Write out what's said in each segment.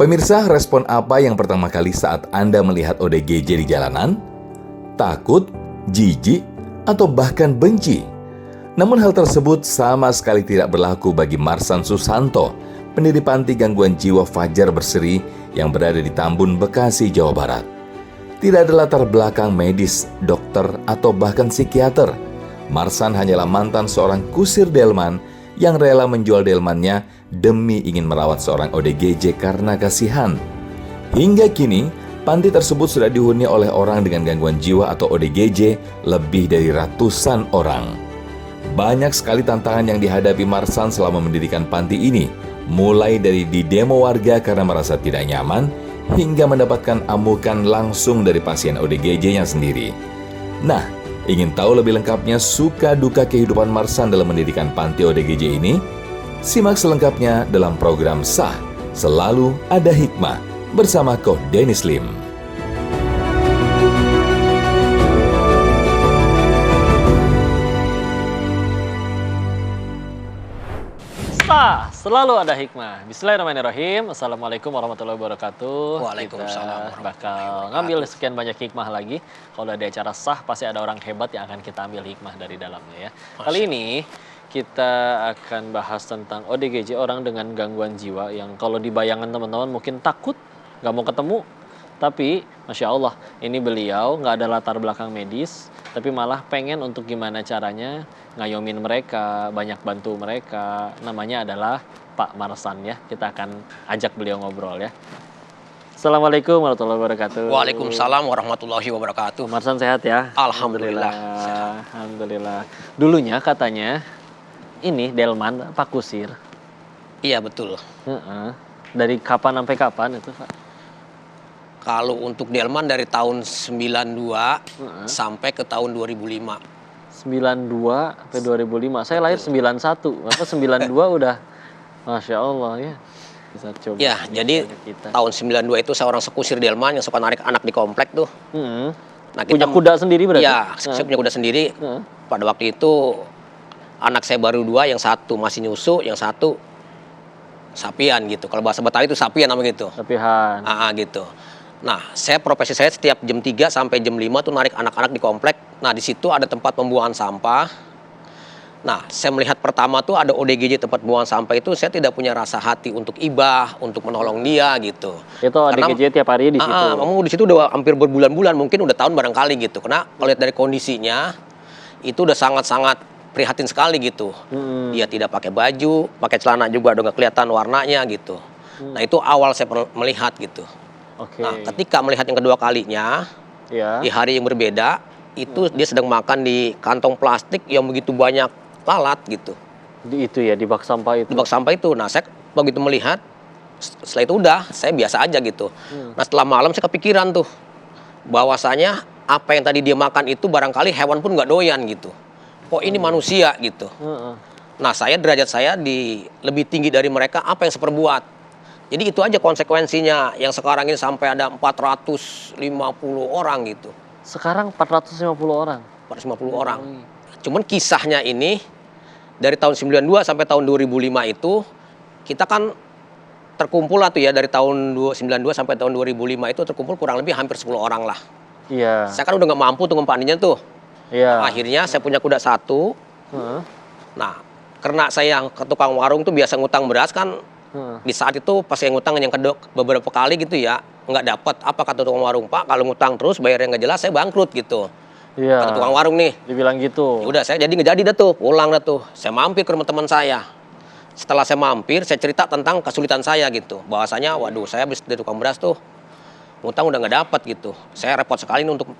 Pemirsa, respon apa yang pertama kali saat Anda melihat ODGJ di jalanan? Takut, jijik, atau bahkan benci? Namun hal tersebut sama sekali tidak berlaku bagi Marsan Susanto, pendiri panti gangguan jiwa Fajar Berseri yang berada di Tambun, Bekasi, Jawa Barat. Tidak ada latar belakang medis, dokter, atau bahkan psikiater. Marsan hanyalah mantan seorang kusir delman yang rela menjual delmannya demi ingin merawat seorang ODGJ karena kasihan. Hingga kini, panti tersebut sudah dihuni oleh orang dengan gangguan jiwa atau ODGJ lebih dari ratusan orang. Banyak sekali tantangan yang dihadapi Marsan selama mendirikan panti ini, mulai dari didemo warga karena merasa tidak nyaman, hingga mendapatkan amukan langsung dari pasien ODGJ-nya sendiri. Nah, ingin tahu lebih lengkapnya suka duka kehidupan Marsan dalam mendirikan panti ODGJ ini? Simak selengkapnya dalam program Sah, Selalu Ada Hikmah, bersama Koh Dennis Lim. Selalu ada hikmah. Bismillahirrahmanirrahim. Assalamualaikum warahmatullahi wabarakatuh. Waalaikumsalam. Kita bakal ngambil sekian banyak hikmah lagi. Kalau ada acara sah, pasti ada orang hebat yang akan kita ambil hikmah dari dalamnya ya. Kali ini kita akan bahas tentang ODGJ, orang dengan gangguan jiwa yang kalau dibayangkan teman-teman mungkin takut, nggak mau ketemu. Tapi Masya Allah, ini beliau nggak ada latar belakang medis, tapi malah pengen untuk gimana caranya ngayomin mereka, banyak bantu mereka. Namanya adalah Pak Marsan ya. Kita akan ajak beliau ngobrol ya. Assalamualaikum warahmatullahi wabarakatuh. Waalaikumsalam warahmatullahi wabarakatuh. Marsan sehat ya? Alhamdulillah. Alhamdulillah. Dulunya katanya ini delman Pak Kusir. Iya betul. Dari kapan sampai kapan itu Pak? Kalau untuk delman dari tahun 92 sampai ke tahun 2005. 92 sampai 2005. Saya lahir 91. Maka 92 udah Masya Allah ya. Bisa coba. Ya, jadi tahun 92 itu saya orang sekusir delman yang suka narik anak di komplek tuh. Nah, punya kuda sendiri berarti? Ya, saya punya kuda sendiri. Pada waktu itu anak saya baru 2, yang satu masih nyusu, yang satu sapian gitu. Kalau bahasa Betawi itu sapian namanya gitu. Sapian. Gitu. Nah, profesi saya setiap jam 3 sampai jam 5 tuh narik anak-anak di komplek. Nah, di situ ada tempat pembuangan sampah. Nah, saya melihat pertama tuh ada ODGJ tempat pembuangan sampah itu, saya tidak punya rasa hati untuk ibah, untuk menolong dia gitu. Itu ODGJ tiap hari di situ? Memang di situ udah hampir berbulan-bulan, mungkin udah tahun barangkali gitu. Karena kalau lihat dari kondisinya, itu udah sangat-sangat prihatin sekali gitu. Dia tidak pakai baju, pakai celana juga udah nggak kelihatan warnanya gitu. Nah, itu awal saya melihat gitu. Nah, ketika melihat yang kedua kalinya, di hari yang berbeda, itu dia sedang makan di kantong plastik yang begitu banyak lalat gitu. Di bak sampah itu? Di bak sampah itu. Nah, saya begitu melihat, setelah itu udah, saya biasa aja gitu. Nah, setelah malam saya kepikiran tuh, bahwasanya apa yang tadi dia makan itu barangkali hewan pun nggak doyan gitu. Kok ini manusia gitu. Nah, derajat saya lebih tinggi dari mereka, apa yang saya perbuat. Jadi itu aja konsekuensinya yang sekarang ini sampai ada 450 orang gitu. Sekarang 450 orang? 450 orang. Cuman kisahnya ini dari tahun 92 sampai tahun 2005 itu kita kan terkumpul lah tuh ya, dari tahun 92 sampai tahun 2005 itu terkumpul kurang lebih hampir 10 orang lah. Iya. Saya kan udah nggak mampu tuh ngempaninnya tuh. Iya. Akhirnya saya punya kuda satu. Nah, karena saya ke tukang warung tuh biasa ngutang beras kan. Di saat itu pas saya ngutang yang beberapa kali gitu ya, nggak dapat. Apa kata tukang warung, Pak, kalau ngutang terus bayarnya nggak jelas saya bangkrut gitu. Iya. Kata tukang warung nih. Dibilang gitu. Ya udah, saya jadi nggak jadi dah tuh, pulang dah tuh. Saya mampir ke rumah teman saya. Setelah saya mampir, saya cerita tentang kesulitan saya gitu. Bahwasanya, waduh, saya habis dari tukang beras tuh, ngutang udah nggak dapat gitu. Saya repot sekali nih untuk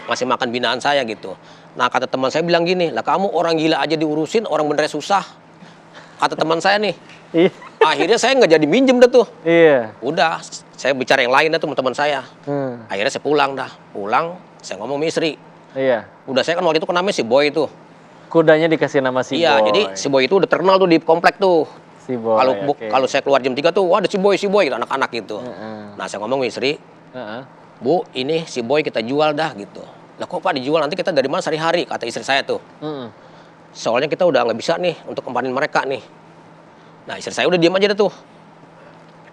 masih makan binaan saya gitu. Nah, kata teman saya bilang gini, lah kamu orang gila aja diurusin, orang bener susah. Kata teman saya nih. Akhirnya saya nggak jadi minjem dah tuh. Iya. Udah, saya bicara yang lain dah tuh teman saya. Akhirnya saya pulang dah. Pulang, saya ngomong sama istri. Iya. Udah, saya kan waktu itu kan namanya si Boy itu. Kudanya dikasih nama si Boy. Iya, jadi si Boy itu udah terkenal tuh di komplek tuh. Si Boy. Kalau saya keluar jam 3 tuh, wah ada si Boy gitu, anak-anak gitu. Nah, saya ngomong sama istri, Bu, ini si Boy kita jual dah gitu. Lah kok Pak dijual, nanti kita dari mana sehari-hari, kata istri saya tuh. Soalnya kita udah nggak bisa nih untuk kempanin mereka nih. Nah, istri saya udah diam aja dah tuh.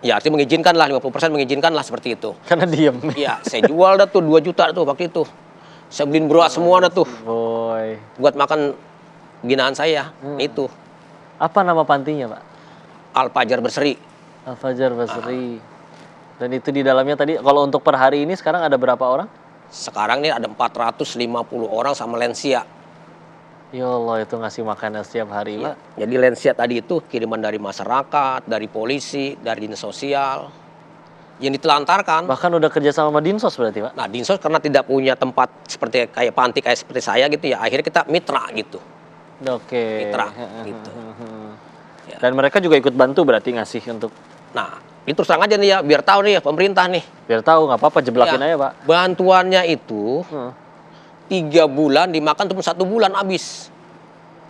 Ya, artinya mengizinkan lah, 50% mengizinkan lah seperti itu. Karena diem. Iya, saya jual dah tuh 2 juta tuh waktu itu. Saya beliin beras semua dah tuh Boy. buat makan binaan saya. Itu Apa nama pantinya, Pak? Al Fajar Berseri. Al-Fajar Basri. Dan itu di dalamnya tadi, kalau untuk per hari ini sekarang ada berapa orang? Sekarang nih ada 450 orang sama lansia. Ya Allah, itu ngasih makanan setiap hari, Pak. Jadi lansia tadi itu kiriman dari masyarakat, dari polisi, dari dinas sosial yang ditelantarkan. Bahkan udah kerja sama Dinsos berarti, Pak? Nah, dinsos karena tidak punya tempat seperti kayak panti kayak seperti saya gitu ya, akhirnya kita mitra gitu. Oke. Mitra gitu. Ya. Dan mereka juga ikut bantu berarti ngasih untuk... Nah, ini terus terang aja nih ya, biar tahu nih ya pemerintah nih. Biar tahu, nggak apa-apa, jeblakin Ya, aja, Pak. bantuannya itu 3 bulan dimakan cuma 1 bulan habis.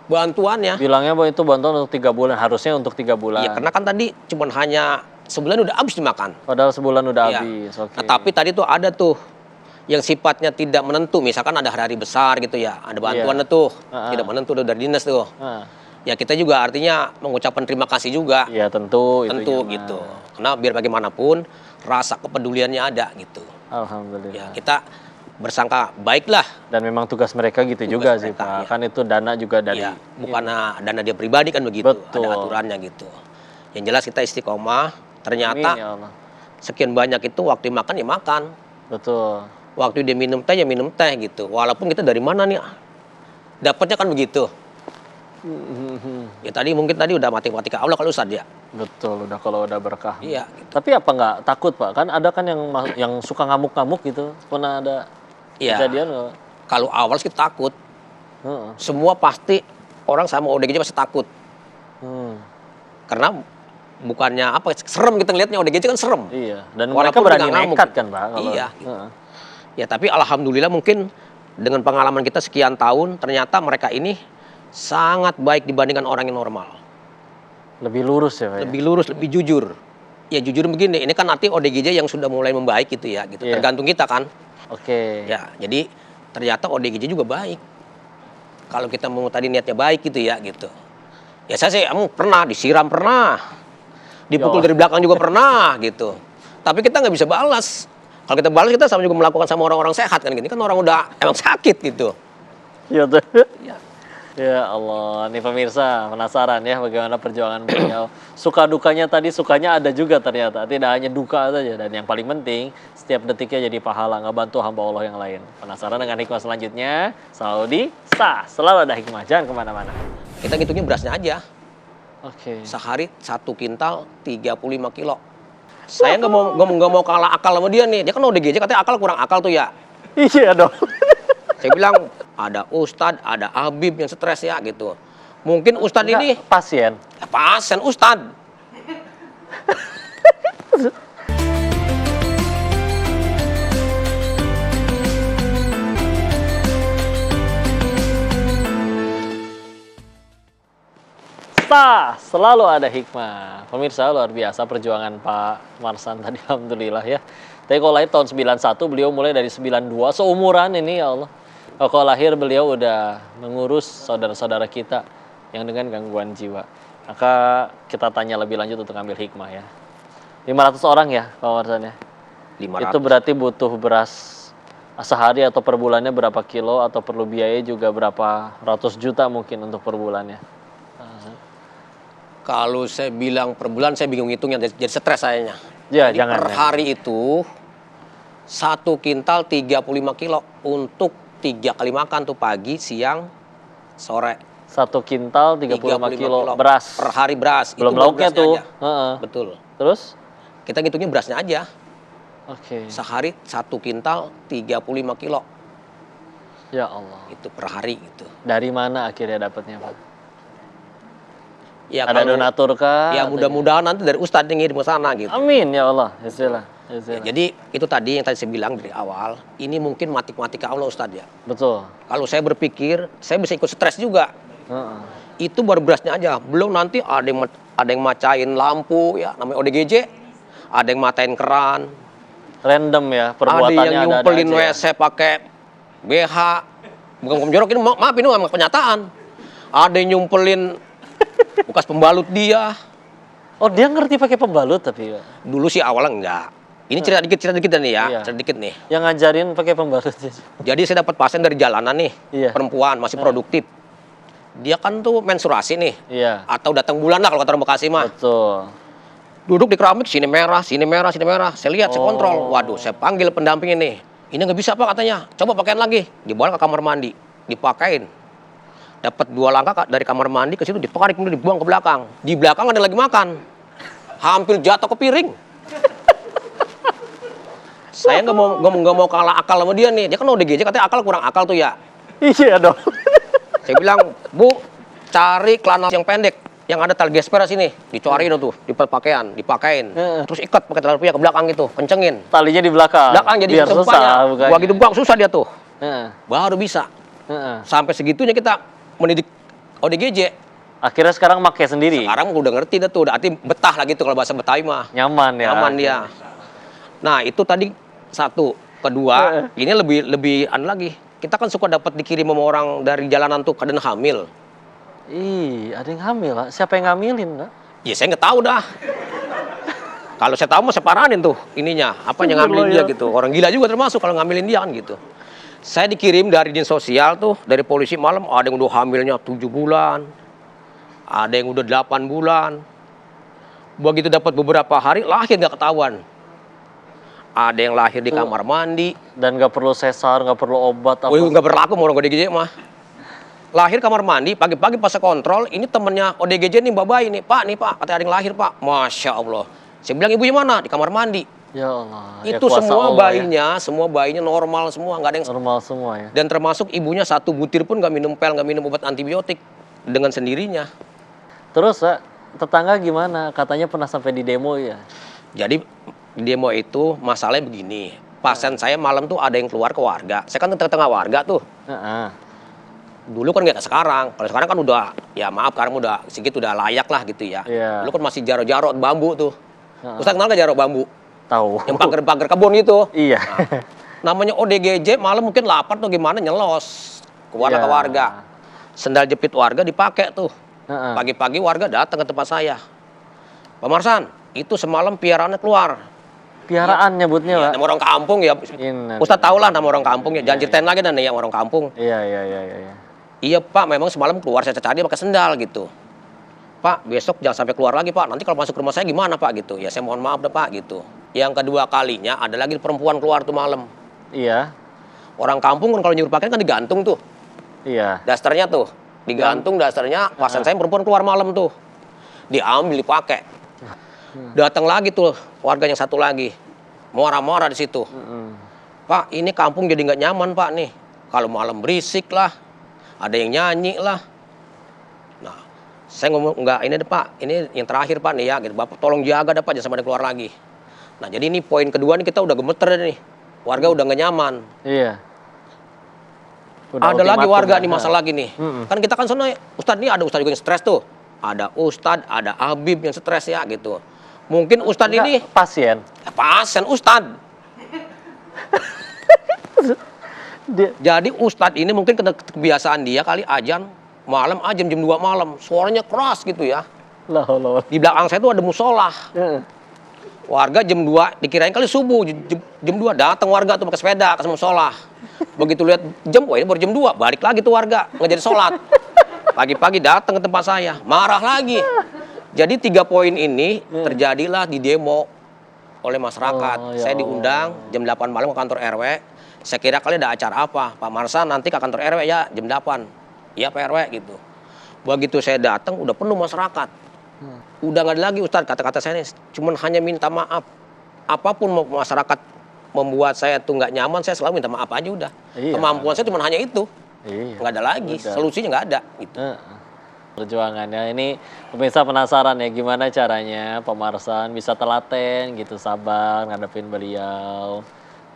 Bantuannya. Bilangnya bahwa itu bantuan untuk 3 bulan, harusnya untuk 3 bulan. Iya, karena kan tadi cuma hanya sebulan udah habis dimakan. Padahal sebulan udah Iya. habis. Oke. Nah, tapi tadi tuh ada tuh yang sifatnya tidak menentu, misalkan ada hari besar gitu ya, ada bantuan tuh, tidak menentu tuh dari dinas tuh. Ya kita juga artinya mengucapkan terima kasih juga. Iya tentu. Tentu itunya, gitu. Karena biar bagaimanapun rasa kepeduliannya ada gitu. Alhamdulillah. Ya kita bersangka baiklah. Dan memang tugas mereka gitu juga sih, mereka, Pak. ya. Kan itu dana juga dari... Ya, bukan dana dia pribadi kan begitu. Betul. Ada aturannya gitu. Yang jelas kita istiqomah. Ternyata Amin, ya Allah. sekian banyak itu waktu makan ya makan. Betul. Waktu dia minum teh ya minum teh gitu. Walaupun kita dari mana nih dapatnya kan begitu. Ya tadi mungkin udah matematika Allah kalau Ustadz ya. Betul, udah kalau udah berkah. Iya. Tapi apa nggak takut, Pak? Kan ada kan yang suka ngamuk-ngamuk gitu. Pernah ada Iya. kejadian nggak? Kalau awal sih takut. Heeh. Semua pasti orang sama ODGJ pasti takut. Karena bukannya apa serem kita ngelihatnya ODGJ kan serem. Iya. Dan Walaupun mereka berani tidak ngamuk. nekat kan, Pak? Kalau, Iya. Heeh. Ya tapi alhamdulillah mungkin dengan pengalaman kita sekian tahun ternyata mereka ini sangat baik dibandingkan orang yang normal. Lebih lurus ya, Pak? Lebih lurus, lebih jujur. Ya jujur begini, ini kan nanti ODGJ yang sudah mulai membaik gitu ya, gitu. Iya. Tergantung kita kan. Oke. Ya, jadi ternyata ODGJ juga baik. Kalau kita mau tadi niatnya baik gitu ya, gitu. Ya saya sih, kamu pernah disiram pernah, dipukul Ya. dari belakang juga pernah gitu. Tapi kita nggak bisa balas. Kalau kita balas kita sama juga melakukan sama orang-orang sehat kan, gini kan orang udah emang sakit gitu. Iya tuh. Ya. Ya Allah, nih pemirsa penasaran ya bagaimana perjuangan beliau. Suka dukanya tadi, sukanya ada juga ternyata. Tidak hanya duka saja. Dan yang paling penting, setiap detiknya jadi pahala, ngebantu hamba Allah yang lain. Penasaran dengan hikmah selanjutnya? Saudi sah, selalu ada hikmah, jangan kemana-mana. Kita ngitungnya berasnya aja. Oke. Sehari 1 kintal 35 kilo. Saya nggak mau kalah akal sama dia nih. Dia kan ODGJ katanya akal kurang akal tuh ya. Iya dong. Saya bilang ada Ustadz, ada Habib yang stres ya gitu. Mungkin Ustadz ini pasien. ya, pasien Ustadz. Sah, selalu ada hikmah. Pemirsa, luar biasa perjuangan Pak Marsan tadi, alhamdulillah ya. Tapi kalau lahir tahun 91, beliau mulai dari 92, seumuran ini ya Allah. Kalau lahir beliau udah mengurus saudara-saudara kita yang dengan gangguan jiwa. Maka kita tanya lebih lanjut untuk ambil hikmah ya. 500 orang ya Pak Marsan ya? 500. Itu berarti butuh beras sehari atau per bulannya berapa kilo, atau perlu biaya juga berapa ratus juta mungkin untuk per bulannya. Kalau saya bilang per bulan saya bingung hitungnya, jadi stres sayanya. Ya, Jadi jangan. per ya. hari itu 1 kintal 35 kilo untuk 3 kali makan tuh pagi, siang, sore. 1 kintal 35 kilo beras. Per hari beras. Belum Itu lauknya berasnya tuh. aja. Heeh. Betul. Terus? Kita ngitungnya berasnya aja. Oke. Sehari 1 kintal 35 kilo. Ya Allah. Itu per hari gitu. Dari mana akhirnya dapatnya, Pak? Ya, Ada kalau- donatur kah? Ya mudah-mudahan nanti dari Ustadz yang ngirim ke sana gitu. Amin ya Allah. Bismillah. Ya, Bismillah. jadi itu tadi yang tadi saya bilang dari awal, ini mungkin matematika Allah Ustadz ya. Betul. Kalau saya berpikir, saya bisa ikut stres juga. Heeh. Itu baru berasnya aja. Belum nanti ada yang macain lampu ya, namanya ODGJ. Ada yang matain keran. Random ya Ada perbuatannya, yang nyumpelin aja ya. WC pakai BH. Bukan jorok ini, maaf ini memang kenyataan. Ada yang nyumpelin bekas pembalut dia. Oh, dia ngerti pakai pembalut tapi ya. Dulu sih awalnya enggak. Ini cerita dikit nih ya, Iya. cerita dikit nih. Yang ngajarin pakai pembalut. Jadi saya dapat pasien dari jalanan nih, Iya. perempuan masih produktif. Dia kan tuh menstruasi nih, Iya. atau datang bulan lah kalau kata orang Bekasi mah. Betul. Duduk di keramik, sini merah, sini merah, sini merah. Saya lihat, saya Oh. kontrol. Waduh, saya panggil pendampingnya nih. Ini nggak bisa Pak katanya. Coba pakaiin lagi. Dibawa ke kamar mandi, dipakein. Dapat 2 langkah dari kamar mandi ke situ, ditarik kemudian dibuang ke belakang. Di belakang ada lagi makan. Hampir jatuh ke piring. Saya nggak mau kalah akal sama dia nih. Dia kan ODGJ katanya akal kurang akal tuh ya. Iya dong. Saya bilang, Bu, cari celana yang pendek, yang ada tali gesper sini, dicoarin tuh, di pakaian, dipakein, terus ikat pakai tali pia ke belakang gitu, kencengin. Talinya di belakang. Belakang jadi biar susah tempatnya. bukannya. Gua gitu buang susah dia tuh, Heeh. baru bisa. Heeh. Sampai segitunya kita mendidik ODGJ. Akhirnya sekarang pakai sendiri. Sekarang udah ngerti dah tuh, udah arti betah lah gitu kalau bahasa Betawi mah. Nyaman ya. Aman dia. Nah itu tadi satu, kedua, ini lebih lagi. Kita kan suka dapat dikirim sama orang dari jalanan tuh kadang hamil. Ih, ada yang hamil lah. Siapa yang ngamilin lah? Ya saya nggak tahu dah. Kalau saya tahu mau saya paranin tuh ininya, apa yang ngambilin dia gitu. Orang gila juga termasuk kalau ngambilin dia kan gitu. Saya dikirim dari dinas sosial tuh, dari polisi malam, ada yang udah hamilnya 7 bulan. Ada yang udah 8 bulan. Begitu dapat beberapa hari, lahir nggak ketahuan. Ada yang lahir di kamar mandi. Dan nggak perlu sesar, nggak perlu obat apa. Oh, nggak berlaku mau orang ODGJ mah. Lahir kamar mandi, pagi-pagi pas saya kontrol, ini temennya ODGJ nih, babai nih, Pak, katanya ada yang lahir, Pak. Masya Allah. Saya bilang, ibunya mana? Di kamar mandi. Ya Allah. Itu kuasa semua Allah semua bayinya normal semua, nggak ada yang ya. Normal semua ya. dan termasuk ibunya 1 butir pun nggak minum pel, nggak minum obat antibiotik dengan sendirinya. Terus tetangga gimana? Katanya pernah sampai di demo ya. Jadi di demo itu masalahnya begini, pasien saya malam tuh ada yang keluar ke warga. Saya kan tengah-tengah warga tuh. Heeh. Dulu kan nggak kayak sekarang. Kalau sekarang kan udah, ya maaf, sekarang udah sedikit udah layak lah gitu ya. Iya. Dulu kan masih jaro-jaro bambu tuh. Ustaz kenal nggak jaro bambu? Tahu. Yang pagar-pagar kebun itu. Iya. Namanya ODGJ malam mungkin lapar tuh gimana nyelos keluar Iya. ke warga. Sendal jepit warga dipakai tuh. Heeh. Pagi-pagi warga datang ke tempat saya. Pak Marsan, itu semalam piaraannya keluar. Piaraan nyebutnya, Ya, Pak. nama orang kampung ya. Inna. Ustaz tahu lah nama orang kampung ya. Jangan ceritain lagi dan yang orang kampung. Iya. Iya Pak, memang semalam keluar saya cari pakai sendal gitu. Pak, besok jangan sampai keluar lagi Pak. Nanti kalau masuk ke rumah saya gimana Pak gitu. Ya saya mohon maaf deh Pak gitu. Yang kedua kalinya ada lagi perempuan keluar tuh malam. Iya. Orang kampung kan kalau nyuruh pakaian kan digantung tuh. Iya. Dasternya tuh. Digantung dasternya. Pasien saya perempuan keluar malam tuh. Diambil dipakai. Datang lagi tuh warga yang satu lagi. Marah-marah di situ. Pak, ini kampung jadi nggak nyaman Pak nih. Kalau malam berisik lah. Ada yang nyanyi lah. Nah, saya ngomong enggak ini deh Pak, ini yang terakhir Pak nih ya, gitu. Bapak tolong jaga deh Pak, jangan sampai ada keluar lagi. Nah, jadi ini poin kedua nih kita udah gemeter nih. Warga udah nggak nyaman. Iya. Ada lagi ultimatum warga ya. nih masalah lagi nih. Kan kita kan sana Ustadz nih ada Ustadz juga yang stres tuh. Ada Ustadz, ada Habib yang stres ya gitu. Mungkin Ustadz ini pasien. pasien Ustadz. Jadi Ustadz ini mungkin kebiasaan dia kali ajan malam aja jam 2 malam. Suaranya keras gitu ya. Lah. Di belakang saya tuh ada musola. Heeh. Warga jam 2 dikirain kali subuh. Jam 2 datang warga tuh pakai sepeda ke musola. Begitu lihat jam, wah ini baru jam 2. Balik lagi tuh warga nggak jadi sholat. Pagi-pagi datang ke tempat saya. Marah lagi. Jadi 3 poin ini terjadilah di demo oleh masyarakat. Oh, ya Saya diundang jam 8 malam ke kantor RW. Saya kira kali ada acara apa. Pak Marsan nanti ke kantor RW ya jam 8. Iya Pak RW gitu. Begitu saya datang udah penuh masyarakat. Udah nggak ada lagi Ustadz kata-kata saya nih. Cuman hanya minta maaf. Apapun masyarakat membuat saya tuh nggak nyaman, saya selalu minta maaf aja udah. Iya. Kemampuan saya cuma hanya itu. Iya. Nggak ada lagi. Udah. Solusinya nggak ada. Gitu. Perjuangannya ini pemirsa penasaran ya gimana caranya Pak Marsan bisa telaten gitu sabar ngadepin beliau.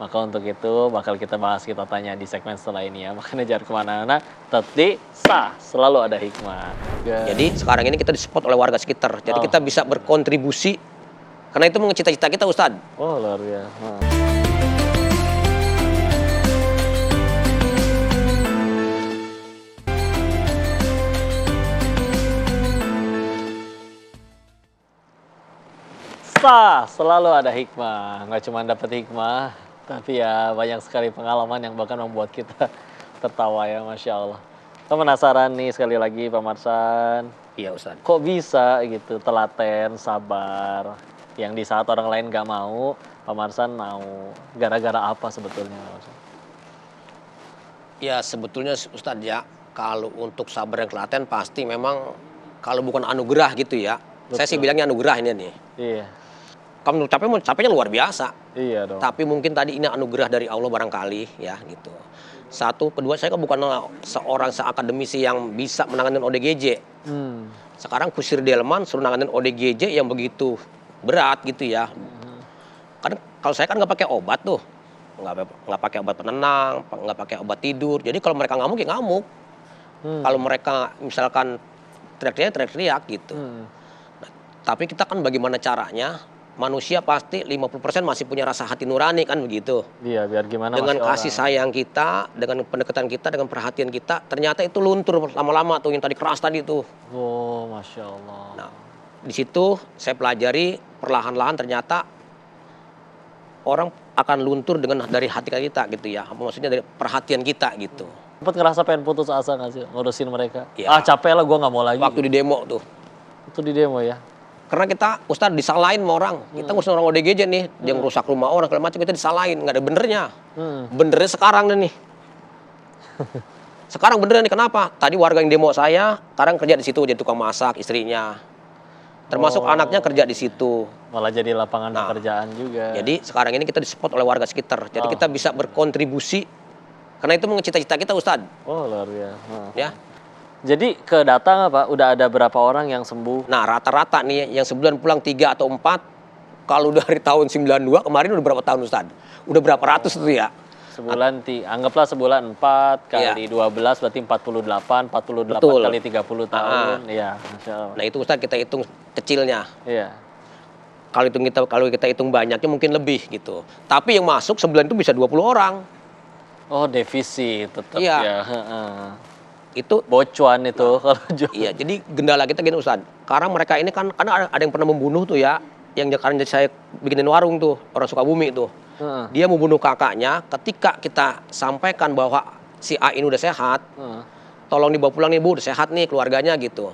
Maka untuk itu bakal kita bahas, kita tanya di segmen setelah ini ya. Makanya jangan kemana-mana, tetap di Sah, selalu ada hikmah. Jadi sekarang ini kita disupport oleh warga sekitar. Jadi kita bisa berkontribusi. Karena itu cita-cita kita Ustadz. Oh luar biasa. Pemirsa, selalu ada hikmah. Nggak cuma dapat hikmah, tapi ya banyak sekali pengalaman yang bahkan membuat kita tertawa ya, Masya Allah. Kita penasaran nih sekali lagi Pak Marsan, Iya Ustaz. kok bisa gitu telaten, sabar, yang di saat orang lain nggak mau, Pak Marsan mau. Gara-gara apa sebetulnya Pak Marsan? Ya sebetulnya Ustaz ya, kalau untuk sabar dan telaten pasti memang kalau bukan anugerah gitu ya. Saya sih Betul. bilangnya anugerah ini nih. Iya, Kamu capeknya luar biasa. iya dong. Tapi mungkin tadi ini anugerah dari Allah barangkali ya gitu. Satu, kedua saya kan bukan seorang seakademisi yang bisa menangani ODGJ. Hmm. Sekarang kusir delman suruh nanganin ODGJ yang begitu berat gitu ya. Kan kalau saya kan nggak pakai obat tuh, nggak pakai obat penenang, nggak pakai obat tidur. Jadi kalau mereka ngamuk ya ngamuk. Kalau mereka misalkan teriak-teriak gitu. Tapi kita kan bagaimana caranya? Manusia pasti 50% masih punya rasa hati nurani kan begitu. Iya, biar gimana Dengan masih kasih orang. sayang kita, dengan pendekatan kita, dengan perhatian kita, ternyata itu luntur lama-lama tuh yang tadi keras tadi tuh. Oh, Masya Allah. Nah, di situ saya pelajari perlahan-lahan ternyata orang akan luntur dengan dari hati kita gitu ya. Maksudnya dari perhatian kita gitu. Sempat ngerasa pengen putus asa nggak sih ngurusin mereka? Ya. Capek lah, gue nggak mau lagi. Waktu di demo tuh. Itu di demo ya? Karena kita, Ustadz, disalahin sama orang. Kita ngurusin orang ODGJ nih, dia ngerusak rumah orang, segala macam, kita disalahin. Nggak ada benernya. Benernya sekarang nih. Sekarang benernya nih, kenapa? Tadi warga yang demo saya, sekarang kerja di situ, jadi tukang masak, istrinya. Termasuk anaknya kerja di situ. Malah jadi lapangan pekerjaan juga. Jadi sekarang ini kita disupport oleh warga sekitar. Jadi kita bisa berkontribusi. Karena itu cita-cita kita, Ustadz. Oh, luar biasa. Ya. Jadi ke data nggak Pak? Udah ada berapa orang yang sembuh? Nah, rata-rata nih yang sebulan pulang 3 atau 4, kalau dari tahun 92 kemarin udah berapa tahun Ustadz? Udah berapa ratus tuh ya? Sebulan, anggaplah sebulan 4 kali 12 berarti 48 Betul. kali 30 tahun. Iya, Masya Allah. Nah, itu Ustadz kita hitung kecilnya. Iya. Kalau kita hitung banyaknya mungkin lebih gitu. Tapi yang masuk sebulan itu bisa 20 orang. Oh, defisit tetap Iya. ya. Heeh. Itu Bocuan itu kalau jual. iya, jadi gendala kita gini Ustadz. Karena mereka ini kan karena ada yang pernah membunuh tuh ya, yang karena saya bikinin warung tuh, orang Sukabumi tuh. Heeh. Dia membunuh kakaknya, ketika kita sampaikan bahwa si A ini udah sehat, Heeh. tolong dibawa pulang nih Bu, udah sehat nih keluarganya gitu.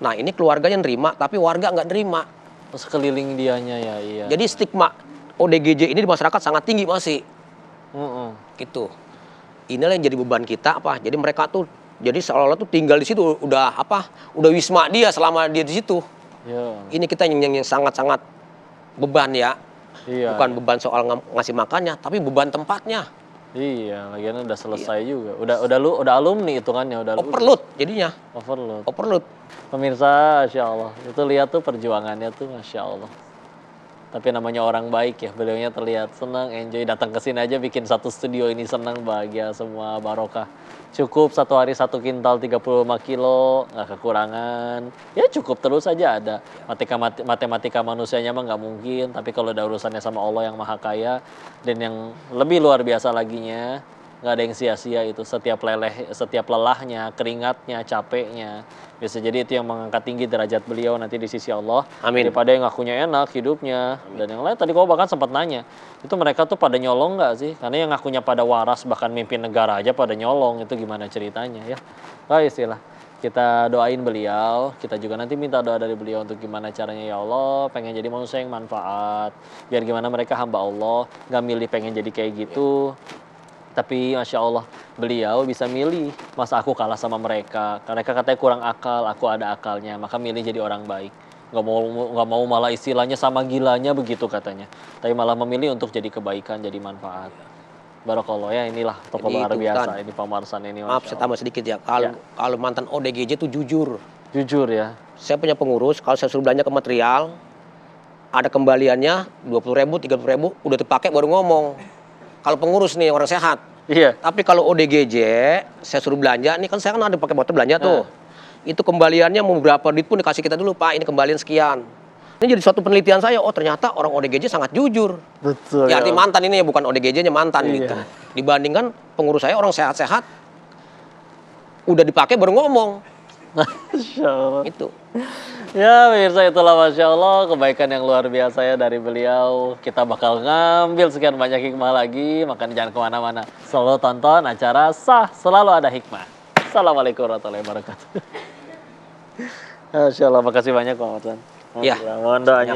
Nah, ini keluarganya nerima, tapi warga nggak nerima. Terus keliling dianya ya, iya. Jadi stigma ODGJ ini di masyarakat sangat tinggi masih. Heeh. Gitu. Inilah yang jadi beban kita apa? Jadi mereka tuh jadi seolah-olah tuh tinggal di situ udah Udah wisma dia selama dia di situ. Ya. Ini kita yang sangat-sangat beban ya. Iya. Bukan beban soal ngasih makannya, tapi beban tempatnya. Iya, lagian udah selesai juga. Udah alumni hitungannya, udah lulus. Overload jadinya. Overload. Overload. Pemirsa, Masya Allah. Itu lihat tuh perjuangannya tuh, Masya Allah. Tapi namanya orang baik ya, beliaunya terlihat senang, enjoy. Datang ke sini aja bikin satu studio ini senang, bahagia, semua barokah. Cukup satu hari 1 kintal 35 kilo, nggak kekurangan. Ya cukup terus aja ada. Matematika manusianya mah nggak mungkin, tapi kalau ada urusannya sama Allah yang maha kaya, dan yang lebih luar biasa laginya, nggak ada yang sia-sia itu. Setiap lelahnya, keringatnya, capeknya, bisa jadi itu yang mengangkat tinggi derajat beliau nanti di sisi Allah. Amin. Daripada yang ngakunya enak hidupnya. Dan yang lain tadi kau bahkan sempat nanya, itu mereka tuh pada nyolong nggak sih? Karena yang ngakunya pada waras, bahkan mimpin negara aja pada nyolong, itu gimana ceritanya ya? Oh istilah. Kita doain beliau, kita juga nanti minta doa dari beliau untuk gimana caranya ya Allah, pengen jadi manusia yang manfaat. Biar gimana mereka hamba Allah, nggak milih pengen jadi kayak gitu. Tapi Masya Allah, beliau bisa milih, masa aku kalah sama mereka. Mereka katanya kurang akal, aku ada akalnya, maka milih jadi orang baik. Nggak mau malah istilahnya sama gilanya begitu katanya. Tapi malah memilih untuk jadi kebaikan, jadi manfaat. Barakallah ya, inilah tokoh Jadi luar itu, biasa Ustaz. ini Pak Marsan ini. Maaf Masya saya tambah sedikit ya. Kalau mantan ODGJ itu jujur. Allah. Jujur ya. Saya punya pengurus, kalau saya suruh belanja ke material, ada kembaliannya 20.000, 30.000, udah terpakai baru ngomong. Kalau pengurus nih orang sehat. Iya. Tapi kalau ODGJ, saya suruh belanja, nih kan saya kan ada pakai motor belanja tuh. Itu kembaliannya mau berapa duit pun dikasih kita dulu Pak, ini kembalian sekian. Ini jadi suatu penelitian saya, oh ternyata orang ODGJ sangat jujur. Betul. Ya arti mantan ini ya, bukan ODGJ-nya mantan Iya. gitu. Dibandingkan pengurus saya orang sehat-sehat, udah dipakai baru ngomong. Masya Allah. Itu. Ya, pemirsa, itulah Masya Allah kebaikan yang luar biasa ya dari beliau. Kita bakal ngambil sekian banyak hikmah lagi, makanya jangan kemana-mana. Selalu tonton acara Sah Selalu Ada Hikmah. Assalamualaikum warahmatullahi wabarakatuh. Masya Allah, makasih banyak Pak Marsan. Ya. Mohon doanya.